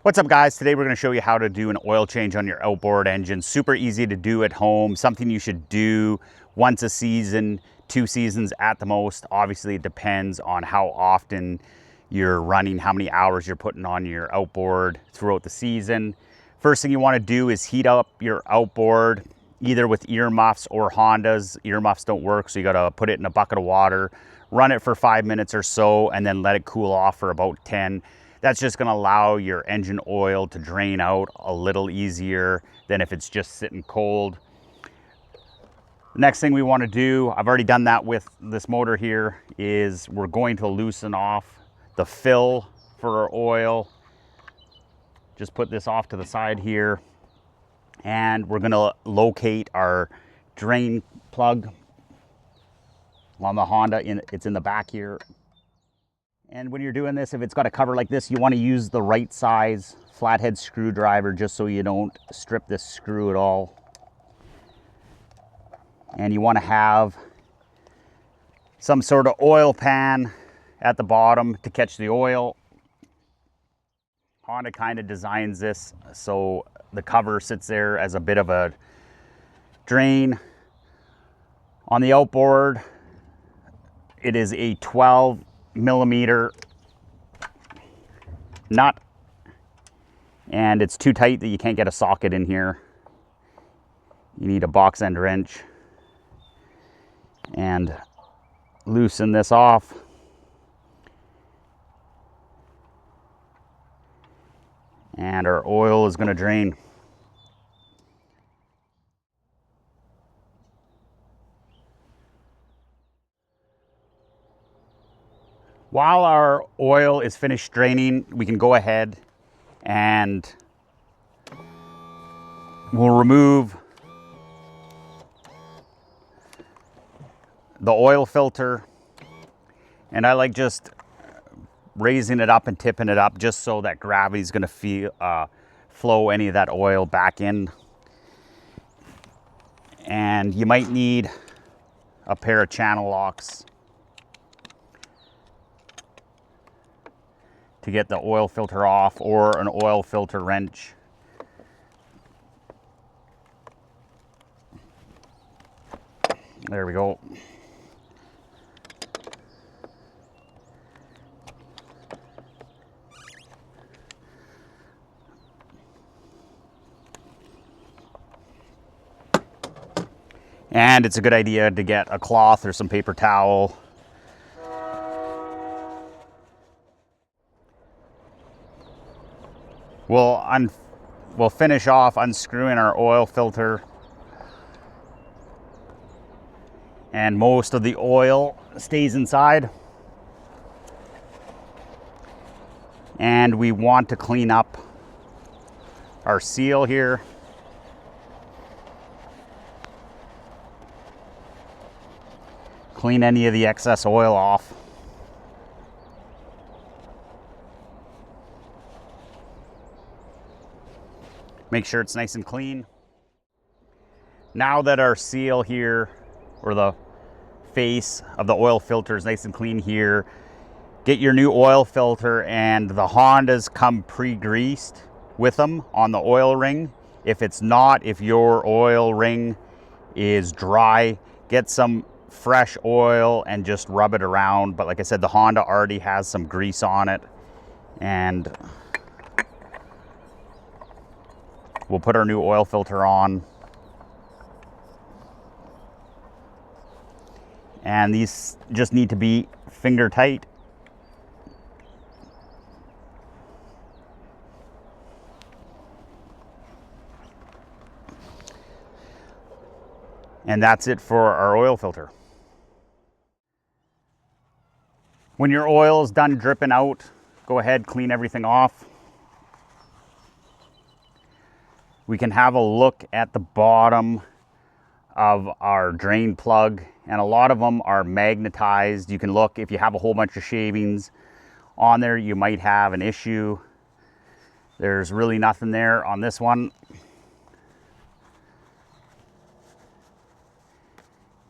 What's up, guys? Today we're going to show you how to do an oil change on your outboard engine. Super easy to do at home, something you should do once a season, 2 seasons at the most. Obviously it depends on how often you're running, how many hours you're putting on your outboard throughout the season. First thing you want to do is heat up your outboard either with earmuffs or Hondas. Earmuffs don't work, so you got to put it in a bucket of water, run it for 5 minutes or so, and then let it cool off for about 10. That's just going to allow your engine oil to drain out a little easier than if it's just sitting cold. Next thing we want to do, I've already done that with this motor here, is we're going to loosen off the fill for our oil. Just put this off to the side here, and we're going to locate our drain plug on the Honda. It's in the back here. And when you're doing this, if it's got a cover like this, you want to use the right size flathead screwdriver just so you don't strip this screw at all. And you want to have some sort of oil pan at the bottom to catch the oil. Honda kind of designs this so the cover sits there as a bit of a drain. On the outboard, it is a 12mm nut, and it's too tight that you can't get a socket in here. You need a box end wrench and loosen this off. And our oil is going to drain. While our oil is finished draining, we can go ahead and we'll remove the oil filter. And I like just raising it up and tipping it up just so that gravity is going to flow any of that oil back in. And you might need a pair of channel locks to get the oil filter off, or an oil filter wrench. There we go. And it's a good idea to get a cloth or some paper towel. We'll finish off unscrewing our oil filter, and most of the oil stays inside. And we want to clean up our seal here. Clean any of the excess oil off. Make sure it's nice and clean. Now that our seal here, or the face of the oil filter, is nice and clean here, get your new oil filter, and the Hondas come pre-greased with them on the oil ring. If it's not, if your oil ring is dry, get some fresh oil and just rub it around. But like I said, the Honda already has some grease on it, and we'll put our new oil filter on. And these just need to be finger tight. And that's it for our oil filter. When your oil is done dripping out, go ahead, clean everything off. We can have a look at the bottom of our drain plug, and a lot of them are magnetized. You can look, if you have a whole bunch of shavings on there, you might have an issue. There's really nothing there on this one.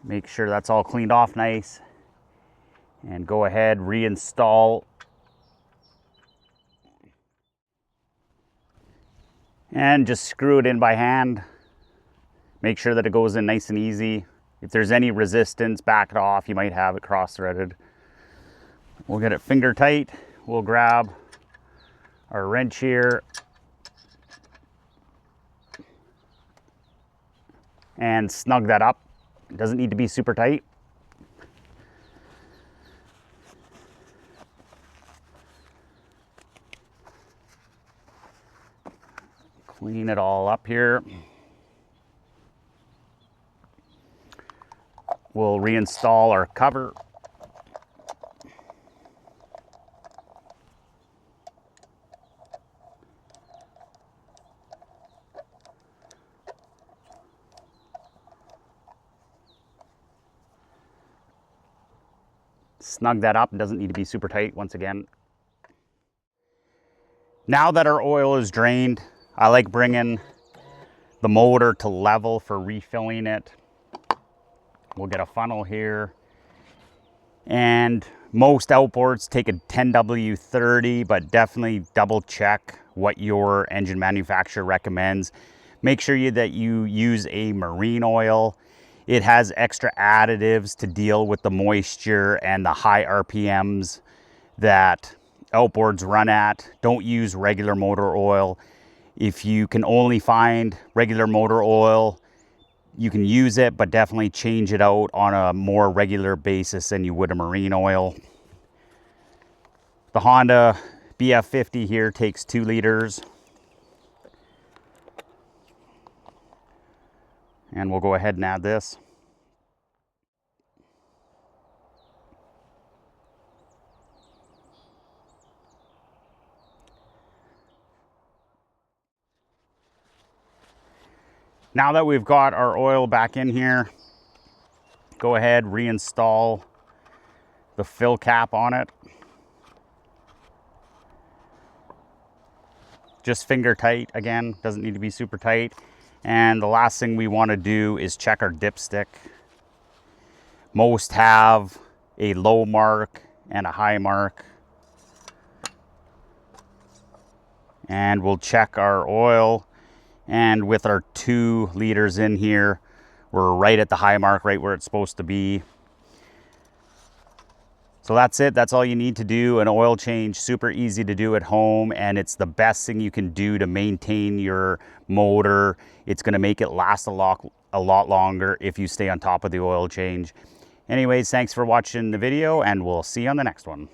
Make sure that's all cleaned off nice, and go ahead, reinstall And just screw it in by hand. Make sure that it goes in nice and easy. If there's any resistance, back it off. You might have it cross-threaded. We'll get it finger tight. We'll grab our wrench here and snug that up. It doesn't need to be super tight. Clean it all up here. We'll reinstall our cover. Snug that up. It doesn't need to be super tight once again. Now that our oil is drained, I like bringing the motor to level for refilling it. We'll get a funnel here. And most outboards take a 10W30, but definitely double check what your engine manufacturer recommends. Make sure that you use a marine oil. It has extra additives to deal with the moisture and the high RPMs that outboards run at. Don't use regular motor oil. If you can only find regular motor oil, you can use it, but definitely change it out on a more regular basis than you would a marine oil. The Honda BF50 here takes 2 liters. And we'll go ahead and add this. Now that we've got our oil back in here, go ahead, reinstall the fill cap on it. Just finger tight again, doesn't need to be super tight. And the last thing we want to do is check our dipstick. Most have a low mark and a high mark. And we'll check our oil. And with our 2 liters in here, we're right at the high mark, right where it's supposed to be. So that's it. That's all you need to do. An oil change, super easy to do at home, and it's the best thing you can do to maintain your motor. It's going to make it last a lot longer if you stay on top of the oil change. Anyways, thanks for watching the video, and we'll see you on the next one.